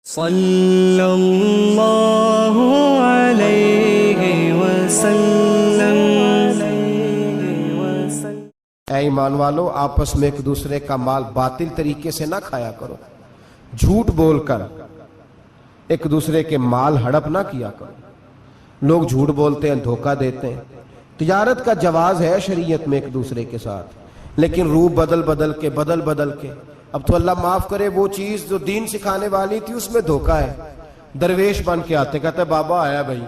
صلی اللہ علیہ وسلم۔ اے ایمان والو، آپس میں ایک دوسرے کا مال باطل طریقے سے نہ کھایا کرو، جھوٹ بول کر ایک دوسرے کے مال ہڑپ نہ کیا کرو۔ لوگ جھوٹ بولتے ہیں، دھوکہ دیتے ہیں۔ تجارت کا جواز ہے شریعت میں ایک دوسرے کے ساتھ، لیکن روح بدل بدل کے اب تو اللہ معاف کرے، وہ چیز جو دین سکھانے والی تھی اس میں دھوکہ ہے۔ درویش بن کے آتے، کہتے بابا آیا بھائی،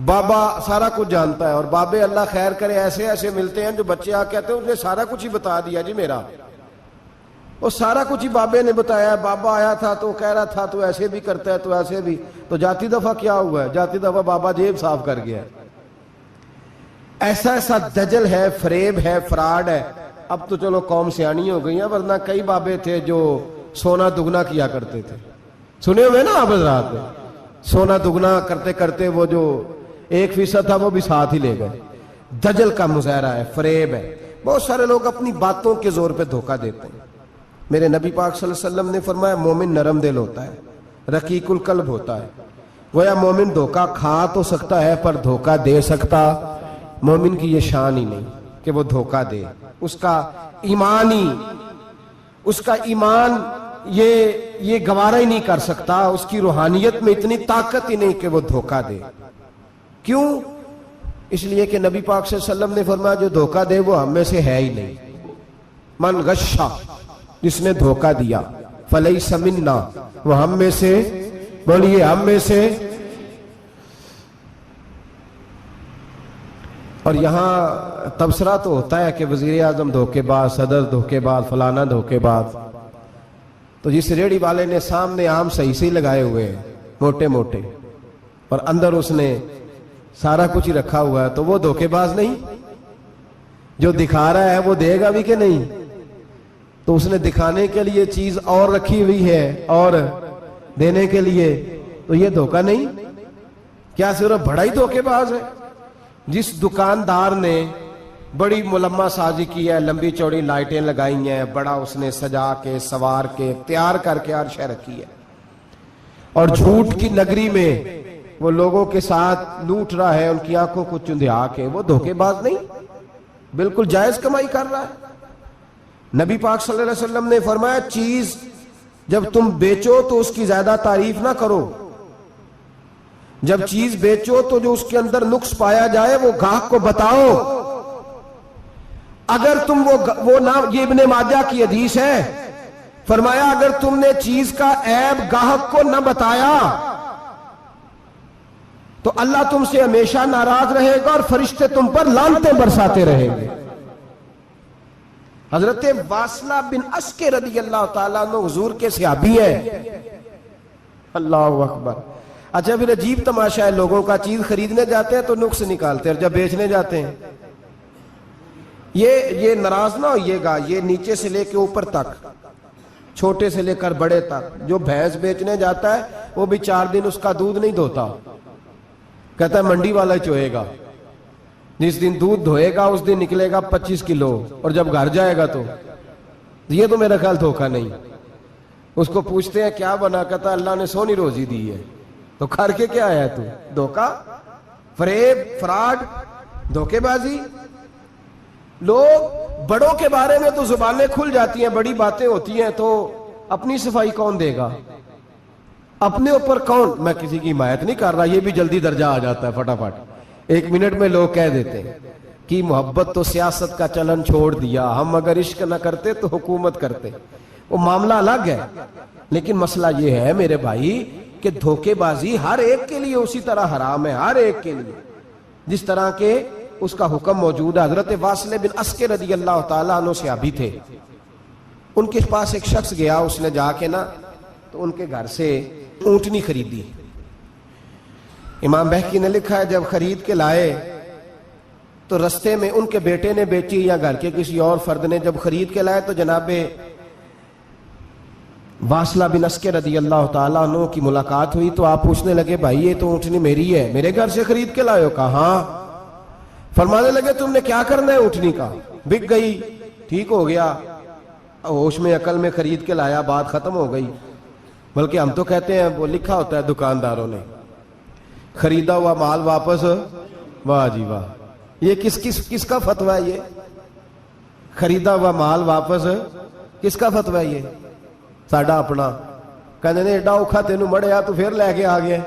بابا سارا کچھ جانتا ہے، اور بابے اللہ خیر کرے ایسے ملتے ہیں جو بچے آ کہتے ہیں اس نے سارا کچھ ہی بتا دیا جی میرا، وہ سارا کچھ ہی بابے نے بتایا۔ بابا آیا تھا تو کہہ رہا تھا تو ایسے بھی کرتا ہے تو ایسے بھی، تو جاتی دفعہ کیا ہوا ہے؟ جاتی دفعہ بابا جیب صاف کر گیا ہے۔ ایسا دجل ہے، فریب ہے، فراڈ ہے۔ اب تو چلو قوم سیانی ہو گئی ہے، ورنہ کئی بابے تھے جو سونا دگنا کیا کرتے تھے، سنے ہوئے نا آپ حضرات نے؟ سونا دگنا کرتے کرتے وہ جو 1% تھا وہ بھی ساتھ ہی لے گئے۔ دجل کا مظاہرہ ہے، فریب ہے۔ بہت سارے لوگ اپنی باتوں کے زور پہ دھوکہ دیتے ہیں۔ میرے نبی پاک صلی اللہ علیہ وسلم نے فرمایا مومن نرم دل ہوتا ہے، رقیق القلب ہوتا ہے۔ گویا مومن دھوکہ کھا تو سکتا ہے پر دھوکہ دے سکتا مومن کی یہ شان ہی نہیں کہ وہ دھوکہ دے۔ اس کا ایمان یہ گوارا ہی نہیں کر سکتا، اس کی روحانیت میں اتنی طاقت ہی نہیں کہ وہ دھوکہ دے۔ کیوں؟ اس لیے کہ نبی پاک صلی اللہ علیہ وسلم نے فرمایا جو دھوکہ دے وہ ہم میں سے ہے ہی نہیں۔ من غشا، جس نے دھوکہ دیا، فلیس منا، وہ ہم میں سے، بولیے ہم میں سے۔ اور یہاں تبصرہ تو ہوتا ہے کہ وزیر اعظم دھوکے باز، صدر دھوکے باز، فلانا دھوکے باز۔ تو جس ریڑھی والے نے سامنے عام صحیح لگائے ہوئے ہیں موٹے موٹے، اور اندر اس نے سارا کچھ ہی رکھا ہوا ہے، تو وہ دھوکے باز نہیں؟ جو دکھا رہا ہے وہ دے گا بھی کہ نہیں؟ تو اس نے دکھانے کے لیے چیز اور رکھی ہوئی ہے اور دینے کے لیے، تو یہ دھوکہ نہیں؟ کیا صرف بڑا ہی دھوکے باز ہے؟ جس دکاندار نے بڑی ملمہ سازی کی ہے، لمبی چوڑی لائٹیں لگائی ہیں، بڑا اس نے سجا کے سوار کے تیار کر کے ہر شے رکھی ہے، اور جھوٹ کی نگری میں وہ لوگوں کے ساتھ لوٹ رہا ہے، ان کی آنکھوں کو چندھیا کے، وہ دھوکے باز نہیں؟ بالکل جائز کمائی کر رہا ہے۔ نبی پاک صلی اللہ علیہ وسلم نے فرمایا چیز جب تم بیچو تو اس کی زیادہ تعریف نہ کرو، جب چیز بیچو تو جو اس کے اندر نقص پایا جائے وہ گاہک کو بتاؤ۔ اگر تم وہ نہ، یہ ابن ماجہ کی حدیث ہے، فرمایا اگر تم نے چیز کا عیب گاہک کو نہ بتایا تو اللہ تم سے ہمیشہ ناراض رہے گا اور فرشتے تم پر لعنتیں برساتے رہیں گے۔ حضرت واصلہ بن اسکر رضی اللہ تعالیٰ عنہ حضور کے صحابی ہیں۔ اللہ اکبر۔ اچھا پھر عجیب تماشا ہے، لوگوں کا چیز خریدنے جاتے ہیں تو نقص نکالتے ہیں، اور جب بیچنے جاتے ہیں یہ ناراض نہ ہوئیے گا، یہ نیچے سے لے کے اوپر تک، چھوٹے سے لے کر بڑے تک، جو بھینس بیچنے جاتا ہے وہ بھی 4 دن اس کا دودھ نہیں دھوتا، کہتا ہے منڈی والا ہی چوئے گا۔ جس دن دودھ دھوئے گا اس دن نکلے گا 25 کلو، اور جب گھر جائے گا تو یہ تو میرا خیال دھوکہ نہیں۔ اس کو پوچھتے ہیں کیا بنا، کہتا اللہ نے سونی روزی دی ہے، تو کر کے کیا آیا تو؟ دھوکہ، فریب، فراڈ، دھوکے بازی۔ لوگ بڑوں کے بارے میں تو زبانیں کھل جاتی ہیں، بڑی باتیں ہوتی ہیں، تو اپنی صفائی کون دے گا؟ اپنے اوپر کون؟ میں کسی کی حمایت نہیں کر رہا، یہ بھی جلدی درجہ آ جاتا ہے فٹافٹ، 1 منٹ میں لوگ کہہ دیتے ہیں کہ محبت تو سیاست کا چلن چھوڑ دیا، ہم اگر عشق نہ کرتے تو حکومت کرتے۔ وہ معاملہ الگ ہے، لیکن مسئلہ یہ ہے میرے بھائی کہ دھوکے بازی ہر ایک کے لیے اسی طرح حرام ہے، ہر ایک کے لیے جس طرح کے اس کا حکم موجود ہے۔ حضرت واصلہ بن اسکر رضی اللہ تعالیٰ عنہ صحابی تھے، ان کے پاس ایک شخص گیا، اس نے جا کے نا تو ان کے گھر سے اونٹنی خریدی۔ امام بہقی نے لکھا ہے جب خرید کے لائے تو رستے میں ان کے بیٹے نے بیچی یا گھر کے کسی اور فرد نے جب خرید کے لائے تو جناب واصلہ بن اسکر رضی اللہ تعالیٰ عنہ کی ملاقات ہوئی، تو آپ پوچھنے لگے بھائی یہ تو اونٹنی میری ہے، میرے گھر سے خرید کے لائے ہو؟ کہا ہاں۔ فرمانے لگے تم نے کیا کرنا ہے اونٹنی کا؟ بک گئی، ٹھیک ہو گیا، ہوش میں عقل میں خرید کے لایا، بات ختم ہو گئی۔ بلکہ ہم تو کہتے ہیں وہ لکھا ہوتا ہے دکانداروں نے خریدا ہوا مال واپس. واہ جی واہ, یہ کس کا فتویٰ ہے؟ یہ خریدا ہوا مال واپس کس کا فتویٰ ہے؟ یہ ساڈا اپنا. کہنے نے ایڈا اوکھا تینوں مڑیا تو پھر لے کے آ گیا.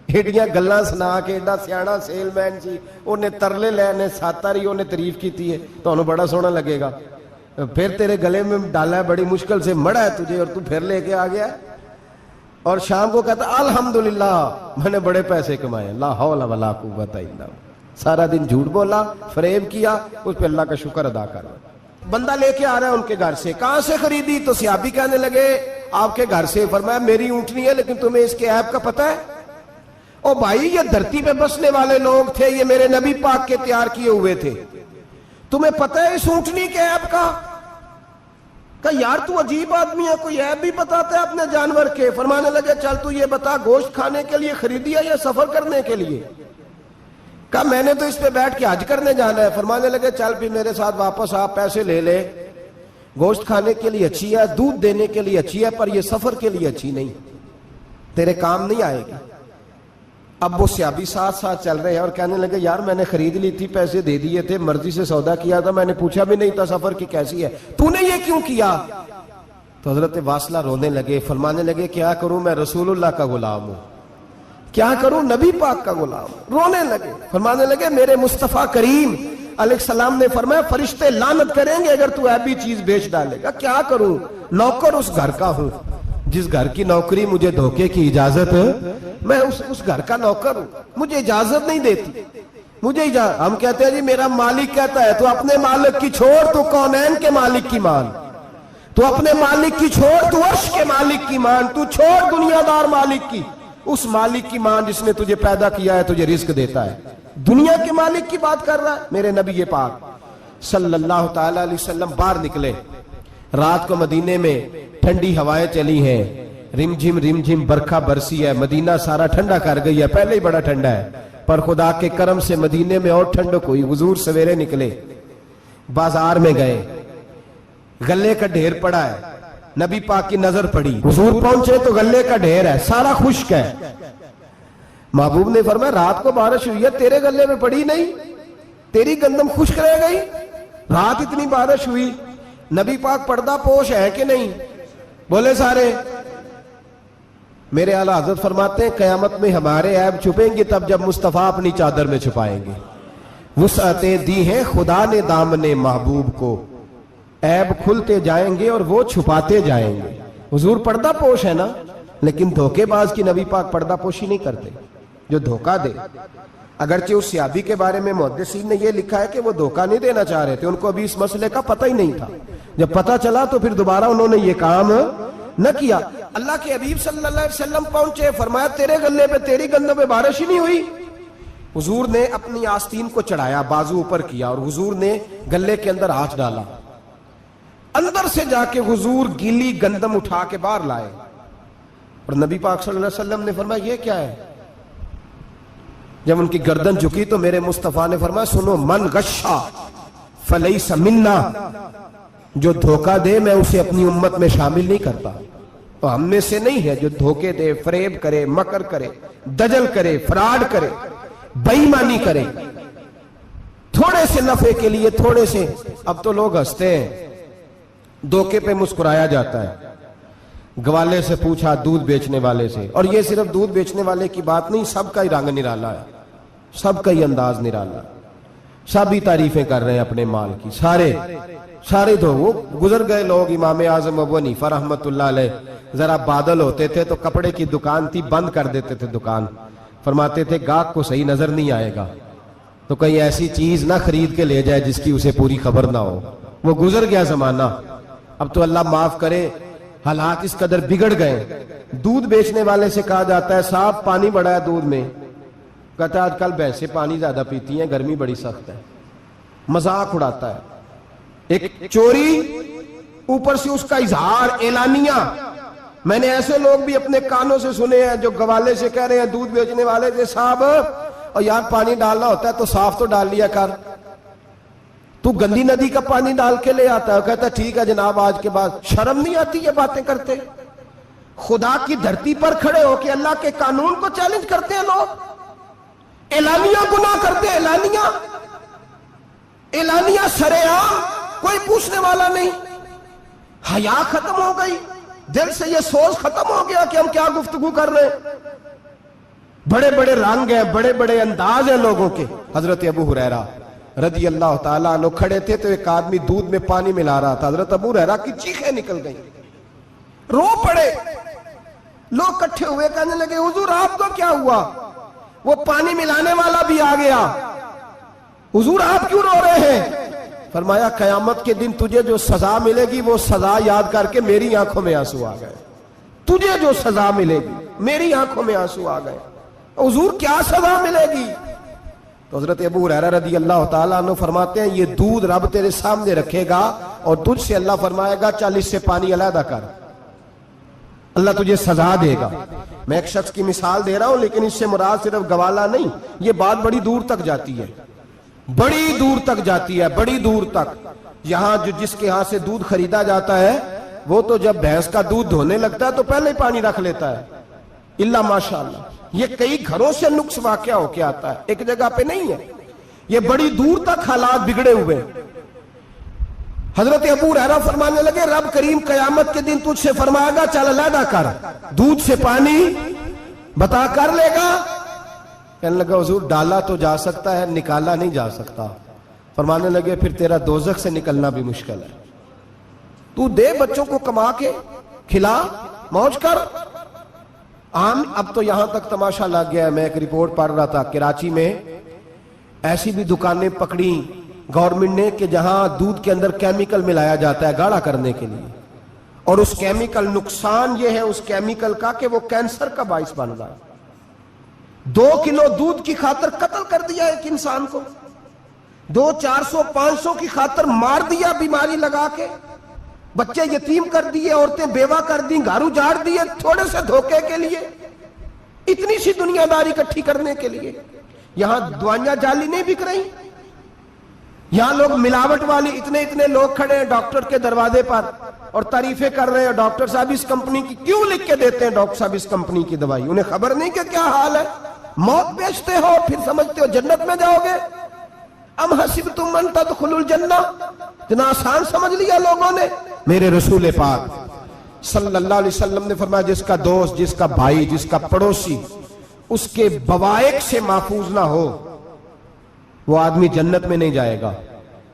ایڈیاں گلاں سنا کے ایڈا سیاڑا سیل مین سی, انہیں ترلے لینے ساتاری انہیں تعریف کیتی ہے, تو بڑا سونا لگے گا. پھر تیرے گلے میں ڈالا ہے, بڑی مشکل سے مڑا ہے تجھے اور تو پھر لے کے آ گیا. اور شام کو کہتا الحمدللہ میں نے بڑے پیسے کمائے, لا حول ولا قوت الا باللہ. سارا دن جھوٹ بولا, فریب کیا, اس پہ اللہ کا شکر ادا کر. بندہ لے کے آ رہا ہے ان کے گھر سے, کہاں سے خریدی؟ تو صحابی کہنے لگے آپ کے گھر سے. فرمایا میری اونٹنی ہے لیکن تمہیں اس کے عیب کا پتہ ہے؟ او بھائی یہ دھرتی پہ بسنے والے لوگ تھے, یہ میرے نبی پاک کے تیار کیے ہوئے تھے, تمہیں پتہ ہے اس اونٹنی کے عیب کا؟ کہ یار تو عجیب آدمی ہے, کوئی عیب بھی بتاتا ہے اپنے جانور کے. فرمانے لگے چل تو یہ بتا گوشت کھانے کے لیے خریدی ہے یا سفر کرنے کے لیے؟ کہا میں نے تو اس پہ بیٹھ کے حج کرنے جانا ہے. فرمانے لگے چل بھی میرے ساتھ واپس آپ پیسے لے لے, گوشت کھانے کے لیے اچھی ہے, دودھ دینے کے لیے اچھی ہے, پر یہ سفر کے لیے اچھی نہیں, تیرے کام نہیں آئے گی. اب وہ صحابی ساتھ ساتھ چل رہے ہیں اور کہنے لگے یار میں نے خرید لی تھی, پیسے دے دیے تھے, مرضی سے سودا کیا تھا, میں نے پوچھا بھی نہیں تھا سفر کی کیسی ہے, تو نے یہ کیوں کیا؟ تو حضرت واصلہ رونے لگے. فرمانے لگے کیا کروں, میں رسول اللہ کا غلام ہوں, کیا کروں, نبی پاک کا غلام. رونے لگے. فرمانے لگے میرے مصطفیٰ کریم علیہ السلام نے فرمایا فرشتے لعنت کریں گے اگر تو ایبی چیز بیچ ڈالے گا. کیا کروں, نوکر اس گھر کا ہوں, جس گھر کی نوکری مجھے دھوکے کی اجازت, میں اس گھر کا نوکر ہوں, مجھے اجازت نہیں دیتی, مجھے ہم کہتے ہیں جی میرا مالک کہتا ہے, تو اپنے مالک کی چھوڑ, تو کونین کے مالک کی مان, تو اپنے مالک کی چھوڑ, تو عرش کے مالک کی مان, تو چھوڑ دنیا دار مالک کی, اس مالک کی مان جس نے تجھے پیدا کیا ہے, تجھے رزق دیتا ہے. دنیا کے مالک کی بات کر رہا ہے. میرے نبی پاک صلی اللہ تعالی علیہ وسلم باہر نکلے. رات کو مدینے میں ٹھنڈی ہوائیں چلی ہیں, رم جھم برکھا برسی ہے, مدینہ سارا ٹھنڈا کر گئی ہے, پہلے ہی بڑا ٹھنڈا ہے, پر خدا کے کرم سے مدینے میں اور ٹھنڈک ہوئی. حضور سویرے نکلے, بازار میں گئے, غلے کا ڈھیر پڑا ہے, نبی پاک کی نظر پڑی, حضور پہنچے تو غلے کا ڈھیر ہے, سارا خشک ہے. محبوب نے فرمایا رات کو بارش ہوئی ہے, تیرے غلے میں پڑی نہیں, تیری گندم خشک رہ گئی, رات اتنی بارش ہوئی. نبی پاک پردہ پوش ہے کہ نہیں؟ بولے سارے. میرے اعلیٰ حضرت فرماتے ہیں قیامت میں ہمارے عیب چھپیں گے تب جب مصطفیٰ اپنی چادر میں چھپائیں گے. وسعتیں دی ہیں خدا نے دامن محبوب کو, عیب کھلتے جائیں گے اور وہ چھپاتے جائیں گے. حضور پردہ پوش ہے نا, لیکن دھوکے باز کی نبی پاک پردہ پوشی نہیں کرتے, جو دھوکہ دے. اگرچہ اس صحابی کے بارے میں محدثین نے یہ لکھا ہے کہ وہ دھوکہ نہیں دینا چاہ رہے تھے, ان کو ابھی اس مسئلے کا پتہ ہی نہیں تھا. جب پتہ چلا تو پھر دوبارہ انہوں نے یہ کام نہ کیا. اللہ کے حبیب صلی اللہ علیہ وسلم پہنچے, فرمایا تیرے گلے پہ, تیری گندم پہ بارش ہی نہیں ہوئی. حضور نے اپنی آستین کو چڑھایا, بازو اوپر کیا, اور حضور نے گلے کے اندر ہاتھ ڈالا. اندر سے جا کے حضور گیلی گندم اٹھا کے باہر لائے, اور نبی پاک صلی اللہ علیہ وسلم نے فرمایا یہ کیا ہے؟ جب ان کی گردن جھکی تو میرے مصطفیٰ نے فرمایا سنو, من غشا فلیس منا, جو دھوکہ دے میں اسے اپنی امت میں شامل نہیں کرتا. تو ہم میں سے نہیں ہے جو دھوکے دے, فریب کرے, مکر کرے, دجل کرے, فراڈ کرے, بے ایمانی کرے, تھوڑے سے نفع کے لیے, تھوڑے سے. اب تو لوگ ہنستے ہیں, دھوکے پہ مسکرایا جاتا ہے. گوالے سے پوچھا, دودھ بیچنے والے سے, اور یہ صرف دودھ بیچنے والے کی بات نہیں, سب کا ہی رنگ نرالا ہے, سب کا ہی انداز نرالا, سب ہی تعریفیں کر رہے ہیں اپنے مال کی. سارے تو وہ گزر گئے لوگ. امام اعظم ابو حنیفہ رحمت اللہ علیہ, ذرا بادل ہوتے تھے تو کپڑے کی دکان تھی, بند کر دیتے تھے دکان. فرماتے تھے گاہک کو صحیح نظر نہیں آئے گا تو کہیں ایسی چیز نہ خرید کے لے جائے جس کی اسے پوری خبر نہ ہو. وہ گزر گیا زمانہ. اب تو اللہ معاف کرے, حالات اس قدر بگڑ گئے. دودھ بیچنے والے سے کہا جاتا ہے صاحب پانی بڑا ہے دودھ میں, کہتا ہے آج کل بھینسیں پانی زیادہ پیتی ہیں, گرمی بڑی سخت ہے. مذاق اڑاتا ہے. ایک چوری, اوپر سے اس کا اظہار اعلانیہ. میں نے ایسے لوگ بھی اپنے کانوں سے سنے ہیں جو گوالے سے کہہ رہے ہیں, دودھ بیچنے والے سے, صاحب اور یار پانی ڈالنا ہوتا ہے تو صاف تو ڈال لیا کر, تو گندی ندی کا پانی ڈال کے لے آتا ہے. کہتا ہے ٹھیک ہے جناب, آج کے بعد. شرم نہیں آتی یہ باتیں کرتے؟ خدا کی دھرتی پر کھڑے ہو کے اللہ کے قانون کو چیلنج کرتے ہیں لوگ، اعلانیہ گناہ کرتے ہیں، اعلانیہ سرے عام، کوئی پوچھنے والا نہیں، حیا ختم ہو گئی، دل سے یہ سوچ ختم ہو گیا کہ ہم کیا گفتگو کر رہے ہیں۔ بڑے بڑے رنگ ہیں، بڑے بڑے انداز ہیں لوگوں کے۔ حضرت ابو ہریرہ رضی اللہ تعالیٰ عنہ کھڑے تھے تو ایک آدمی دودھ میں پانی ملا رہا تھا، حضرت ابو ہریرہ کی چیخیں نکل گئیں، رو پڑے۔ لوگ کٹھے ہوئے کہنے لگے حضور آپ کو کیا ہوا؟ وہ پانی ملانے والا بھی آ گیا، حضور آپ کیوں رو رہے ہیں؟ فرمایا قیامت کے دن تجھے جو سزا ملے گی وہ سزا یاد کر کے میری آنکھوں میں آنسو آ گئے، تجھے جو سزا ملے گی میری آنکھوں میں آنسو آ گئے۔ حضور کیا سزا ملے گی؟ تو حضرت ابو ہریرہ رضی اللہ تعالیٰ عنہ فرماتے ہیں یہ دودھ رب تیرے سامنے رکھے گا اور تجھ سے اللہ فرمائے گا چل اس سے پانی علیحدہ کر، اللہ تجھے سزا دے گا۔ میں ایک شخص کی مثال دے رہا ہوں لیکن اس سے مراد صرف گوالہ نہیں، یہ بات بڑی دور تک جاتی ہے، بڑی دور تک جاتی ہے، بڑی دور تک۔ یہاں جس کے ہاں سے دودھ خریدا جاتا ہے وہ تو جب بھینس کا دودھ دھونے لگتا ہے تو پہلے ہی پانی رکھ لیتا ہے، اللہ ماشاءاللہ۔ یہ کئی گھروں سے نقص واقعہ ہو کے آتا ہے، ایک جگہ پہ نہیں ہے، یہ بڑی دور تک حالات بگڑے ہوئے۔ حضرت ابو ہریرہ فرمانے لگے رب کریم قیامت کے دن تجھ سے فرمائے گا چل علیحدہ کر، دودھ سے پانی بتا کر لے گا؟ کہنے لگا حضور ڈالا تو جا سکتا ہے، نکالا نہیں جا سکتا۔ فرمانے لگے پھر تیرا دوزخ سے نکلنا بھی مشکل ہے، تو دے بچوں کو کما کے کھلا، موج کر۔ اب تو یہاں تک تماشا لگ گیا ہے، میں ایک رپورٹ پڑھ رہا تھا کراچی میں ایسی بھی دکانیں پکڑی گورنمنٹ نے کہ جہاں دودھ کے اندر کیمیکل ملایا جاتا ہے گاڑھا کرنے کے لیے، اور اس کیمیکل نقصان یہ ہے اس کیمیکل کا کہ وہ کینسر کا باعث بن رہا ہے۔ 2 کلو دودھ کی خاطر قتل کر دیا ایک انسان کو، 200 400 500 کی خاطر مار دیا بیماری لگا کے، بچے یتیم کر دیے، عورتیں بیوہ کر دی، گھر اجاڑ دیے تھوڑے سے دھوکے کے لیے، اتنی سی دنیا داری اکٹھی کرنے کے لیے۔ یہاں دوائیاں جعلی نہیں بک رہی، یہاں لوگ ملاوٹ والی اتنے لوگ کھڑے ہیں ڈاکٹر کے دروازے پر اور تعریفیں کر رہے ہیں ڈاکٹر صاحب اس کمپنی کی کیوں لکھ کے دیتے ہیں ڈاکٹر صاحب اس کمپنی کی دوائی، انہیں خبر نہیں کہ کیا حال ہے۔ موت بیچتے ہو پھر سمجھتے ہو جنت میں جاؤ گے۔ ام حسبتم ان تدخلوا الجنہ، اتنا آسان سمجھ لیا لوگوں نے۔ میرے رسول پاک صلی اللہ علیہ وسلم نے فرمایا جس کا دوست، جس کا بھائی، جس کا پڑوسی اس کے بوائق سے محفوظ نہ ہو وہ آدمی جنت میں نہیں جائے گا۔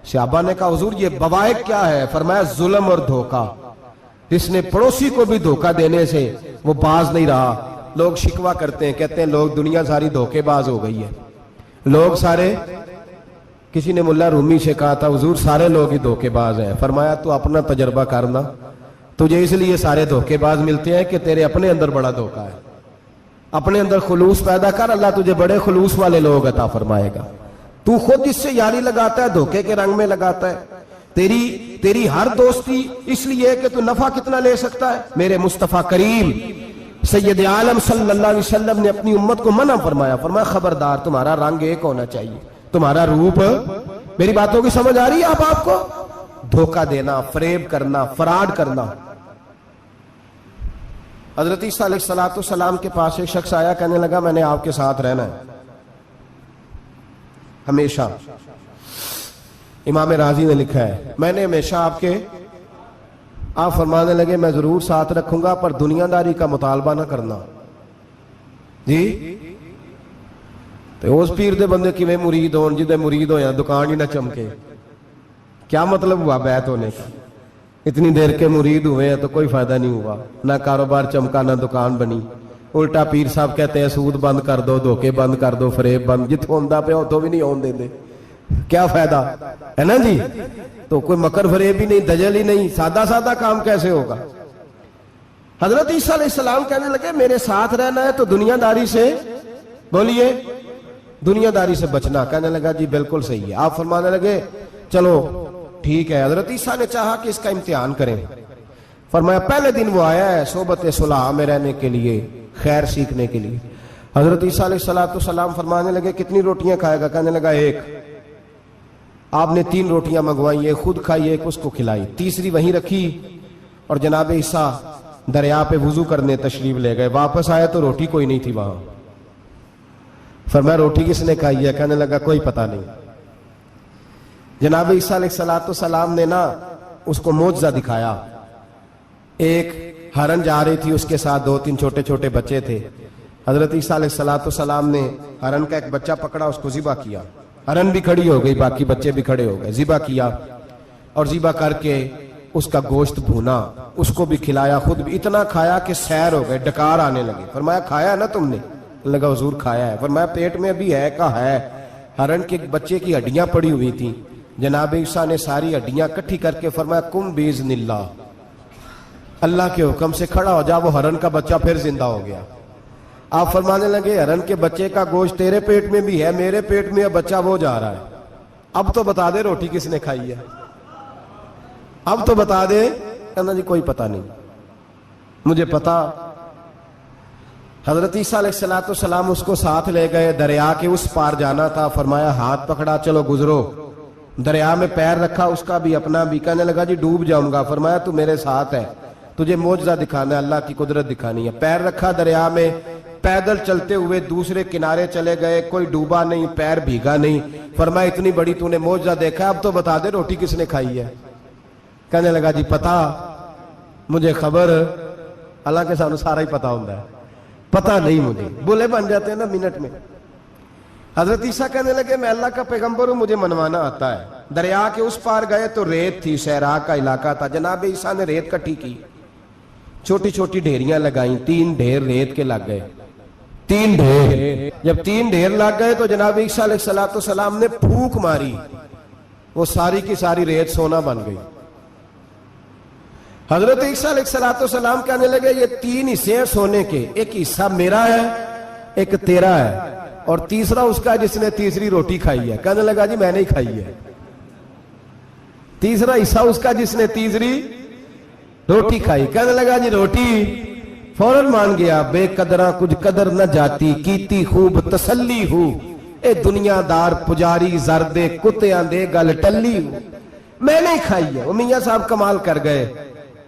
صحابہ نے کہا حضور یہ بوائق کیا ہے؟ فرمایا ظلم اور دھوکہ، جس نے پڑوسی کو بھی دھوکہ دینے سے وہ باز نہیں رہا۔ لوگ شکوہ کرتے ہیں، کہتے ہیں لوگ دنیا ساری دھوکے باز ہو گئی ہے، لوگ سارے، کسی نے ملا رومی سے کہا تھا حضور سارے لوگ ہی دھوکے باز ہیں۔ فرمایا تو اپنا تجربہ کرنا، تجھے اس لیے سارے دھوکے باز ملتے ہیں کہ تیرے اپنے اندر بڑا دھوکہ ہے، اپنے اندر خلوص پیدا کر، اللہ تجھے بڑے خلوص والے لوگ عطا فرمائے گا۔ تو خود اس سے یاری لگاتا ہے، دھوکے کے رنگ میں لگاتا ہے، تیری ہر دوستی اس لیے کہ تو نفع کتنا لے سکتا ہے۔ میرے مصطفیٰ کریم سید عالم صلی اللہ علیہ وسلم نے اپنی امت کو منع فرمایا، فرمایا خبردار تمہارا رنگ ایک ہونا چاہیے، تمہارا روپ، میری باتوں کی سمجھ آ رہی ہے آپ کو؟ دھوکہ دینا، فریب کرنا، فراڈ کرنا۔ حضرت عیسیٰ علیہ السلام کے پاس ایک شخص آیا، کہنے لگا میں نے آپ کے ساتھ رہنا ہے ہمیشہ۔ امام راضی نے لکھا ہے میں نے ہمیشہ آپ فرمانے لگے میں ضرور ساتھ رکھوں گا پر دنیا داری کا مطالبہ نہ کرنا۔ جی تو اس پیر دے بندے کی میں مرید ہون جدے مرید ہو یا دکان ہی نہ چمکے، کیا مطلب ہوا بیعت ہونے کا؟ اتنی دیر کے مرید ہوئے ہیں تو کوئی فائدہ نہیں ہوا، نہ کاروبار چمکا نہ دکان بنی۔ الٹا پیر صاحب کہتے ہیں سود بند کر دو، دھوکے بند کر دو، فریب بند، جت ہوندہ پہ ہو تو بھی نہیں ہون دے دے، کیا فائدہ ہے نا جی؟ تو کوئی مکر فریب ہی نہیں، دجل ہی نہیں، سادہ کام کیسے ہوگا؟ حضرت عیسیٰ علیہ السلام کہنے لگے میرے ساتھ رہنا ہے تو دنیا داری سے، بولیے دنیا داری سے بچنا۔ کہنے لگا جی بالکل صحیح ہے۔ آپ فرمانے لگے چلو ٹھیک ہے۔ حضرت عیسیٰ نے چاہا کہ اس کا امتحان کریں، فرمایا پہلے دن وہ آیا ہے صحبت صلح میں رہنے کے لیے، خیر سیکھنے کے لیے۔ حضرت عیسیٰ علیہ السلام فرمانے لگے کتنی روٹیاں کھائے گا؟ کہنے لگا ایک۔ آپ نے 3 روٹیاں منگوائی، ایک خود کھائی، ایک اس کو کھلائی، تیسری وہیں رکھی اور جناب عیسیٰ دریا پہ وضو کرنے تشریف لے گئے, واپس آئے تو روٹی کوئی نہیں تھی وہاں. فرمایا روٹی کس نے کھائی ہے؟ کہنے لگا کوئی پتہ نہیں. جناب عیسیٰ علیہ السلام نے نا اس کو معجزہ دکھایا. ایک ہرن جا رہی تھی, اس کے ساتھ 2-3 چھوٹے چھوٹے بچے تھے. حضرت عیسیٰ علیہ السلام نے ہرن کا ایک بچہ پکڑا, اس کو ذبح کیا. ہرن بھی کھڑی ہو گئی, باقی بچے بھی کھڑے ہو گئے. ذبح کیا اور ذبح کر کے اس کا گوشت بھونا, اس کو بھی کھلایا, خود بھی اتنا کھایا کہ سیر ہو گئے, ڈکار آنے لگے. فرمایا کھایا نا تم نے؟ لگا حضور کھایا ہے. فرمایا پیٹ میں ابھی ہے؟ کہا ہے. ہرن کے بچے کی ہڈیاں پڑی ہوئی تھیں. جناب عیسیٰ نے ساری ہڈیاں اکٹھی کر کے فرمایا کم باذن اللہ, اللہ کے حکم سے کھڑا ہو جا. وہ ہرن کا بچہ پھر زندہ ہو گیا. آپ فرمانے لگے ہرن کے بچے کا گوشت تیرے پیٹ میں بھی ہے, میرے پیٹ میں بچہ وہ جا رہا ہے. اب تو بتا دے روٹی کس نے کھائی ہے, اب تو بتا دے. کہنا جی کوئی پتہ نہیں, مجھے پتا. حضرت عیسیٰ علیہ السلام اس کو ساتھ لے گئے, دریا کے اس پار جانا تھا. فرمایا ہاتھ پکڑا, چلو گزرو. دریا میں پیر رکھا, اس کا بھی اپنا بھی. کہنے لگا جی ڈوب جاؤں گا. فرمایا تو میرے ساتھ ہے, تجھے معجزہ دکھانا ہے, اللہ کی قدرت دکھانی ہے. پیر رکھا دریا میں, پیدل چلتے ہوئے دوسرے کنارے چلے گئے. کوئی ڈوبا نہیں, پیر بھیگا نہیں. فرمایا اتنی بڑی تو نے معجزہ دیکھا, اب تو بتا دے روٹی کس نے کھائی ہے. کہنے لگا جی پتا, مجھے خبر, اللہ کے سامنے سارا ہی پتا ہوتا ہے, پتا نہیں مجھے. بولے بن جاتے ہیں نا منٹ میں. حضرت عیسیٰ کہنے لگے میں اللہ کا پیغمبر ہوں, مجھے منوانا آتا ہے. دریا کے اس پار گئے تو ریت تھی, صحرا کا علاقہ تھا. جناب عیسیٰ نے ریت کٹھی کی, چھوٹی چھوٹی ڈھیریاں لگائیں. 3 ڈھیر ریت کے لگ گئے. 3 ڈھیر. جب 3 ڈھیر لگ گئے تو جناب عیسیٰ علیہ السلام نے پھونک ماری, وہ ساری کی ساری ریت سونا بن گئی. حضرت عیسیٰ علیہ السلام کہنے لگے یہ 3 حصے ہیں سونے کے, ایک حصہ میرا ہے, ایک تیرا ہے, اور تیسرا اس کا جس نے تیسری روٹی کھائی ہے. کہنے لگا جی میں نے ہی کھائی ہے. تیسرا حصہ اس کا جس نے تیسری روٹی کھائی. کہنے لگا جی روٹی. فوراً مان گیا, بے قدراں کچھ قدر نہ جاتی, کیتی خوب تسلی ہو, اے دنیا دار پجاری زردے کتیاں دے گل ٹلی ہو, میں نے ہی کھائی ہے. وہ میاں صاحب کمال کر گئے.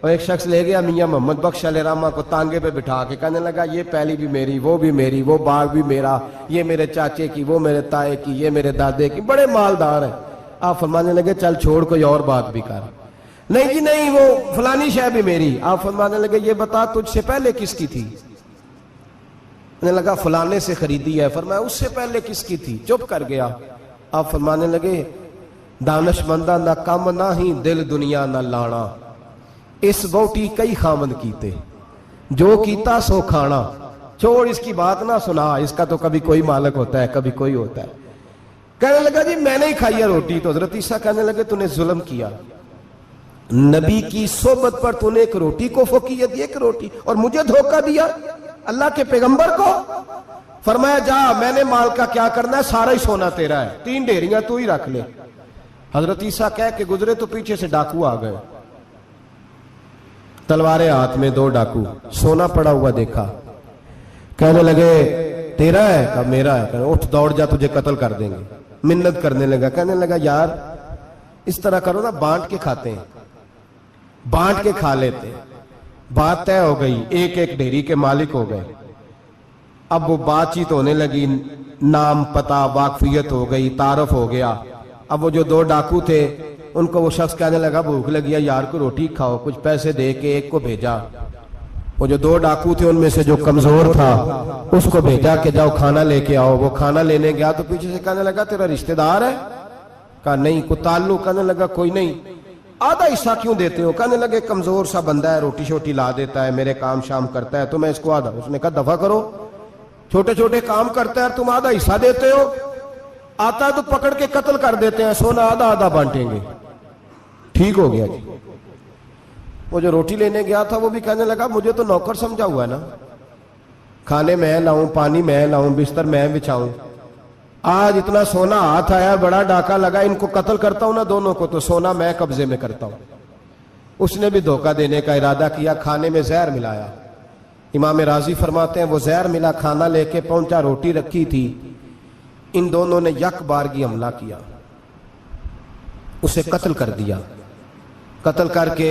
اور ایک شخص لے گیا میاں محمد بخش علیہ رحمہ کو تانگے پہ بٹھا کے, کہنے لگا یہ پہلی بھی میری, وہ بھی میری, وہ باغ بھی میرا, یہ میرے چاچے کی, وہ میرے تائے کی, یہ میرے دادے کی, بڑے مالدار ہیں. آپ فرمانے لگے چل چھوڑ کوئی اور بات بھی کر. نہیں جی نہیں, وہ فلانی شے بھی میری. آپ فرمانے لگے یہ بتا تجھ سے پہلے کس کی تھی؟ کہنے لگا فلانے سے خریدی ہے. فرمایا اس سے پہلے کس کی تھی؟ چپ کر گیا. آپ فرمانے لگے دانش مندہ نہ کم نہ ہی دل دنیا نہ لانا, اس بوٹی کئی خامد کیتے, جو کیتا سو کھانا. چھوڑ اس کی بات نہ سنا, اس کا تو کبھی کوئی مالک ہوتا ہے, کبھی کوئی ہوتا ہے. کہنے لگا جی میں نے ہی کھائی ہے روٹی. تو حضرت عیسیٰ کہنے لگے تو نے ظلم کیا, نبی کی صحبت پر تو نے ایک روٹی کو فوقیت دی, ایک روٹی, اور مجھے دھوکہ دیا اللہ کے پیغمبر کو. فرمایا جا, میں نے مال کا کیا کرنا ہے, سارا ہی سونا تیرا ہے, 3 ڈھیریاں تو ہی رکھ لے. حضرت عیسیٰ کہہ کے گزرے تو پیچھے سے ڈاکو آ گئے, تلواریں ہاتھ میں, 2 ڈاکو, سونا پڑا ہوا دیکھا. کہنے لگے تیرا ہے؟ کہا میرا ہے. کہنے اٹھ دوڑ جا, تجھے قتل کر دیں گے. منت کرنے لگا. کہنے لگا یار اس طرح کرو نا, بانٹ کے کھاتے ہیں, بانٹ کے کھا لیتے ہیں. بات طے ہو گئی, ایک ایک ڈھیری کے مالک ہو گئے. اب وہ بات چیت ہونے لگی, نام پتہ واقفیت ہو گئی, تعارف ہو گیا. اب وہ جو 2 ڈاکو تھے ان کو وہ شخص کہنے لگا بھوک لگی ہے یار کو روٹی کھاؤ, کچھ پیسے دے کے ایک کو بھیجا. وہ جو 2 ڈاکو تھے ان میں سے جو کمزور تھا اس کو بھیجا کہ جاؤ کھانا لے کے آؤ. وہ کھانا لینے گیا تو پیچھے سے کہنے لگا تیرا رشتہ دار ہے؟ کہا نہیں. کوئی تعلق؟ کہنے لگا کوئی نہیں. آدھا حصہ کیوں دیتے ہو؟ کہنے لگے کمزور سا بندہ ہے, روٹی شوٹی لا دیتا ہے, میرے کام شام کرتا ہے, تو میں اس کو آدھا. اس نے کہا دفع کرو, چھوٹے چھوٹے کام کرتا ہے تم آدھا حصہ دیتے ہو, آتا ہے تو پکڑ کے قتل کر دیتے ہیں, سونا آدھا آدھا بانٹیں گے. ٹھیک ہو گیا جی. وہ جو روٹی لینے گیا تھا وہ بھی کہنے لگا مجھے تو نوکر سمجھا ہوا ہے نا, کھانے میں لاؤں, پانی میں لاؤں, بستر میں بچھاؤں. آج اتنا سونا ہاتھ آیا, بڑا ڈاکہ لگا, ان کو قتل کرتا ہوں نا دونوں کو, تو سونا میں قبضے میں کرتا ہوں. اس نے بھی دھوکہ دینے کا ارادہ کیا, کھانے میں زہر ملایا. امام راضی فرماتے ہیں وہ زہر ملا, کھانا لے کے پہنچا, روٹی رکھی تھی, ان دونوں نے یک بارگی حملہ کیا, اسے قتل کر دیا. قتل کر کے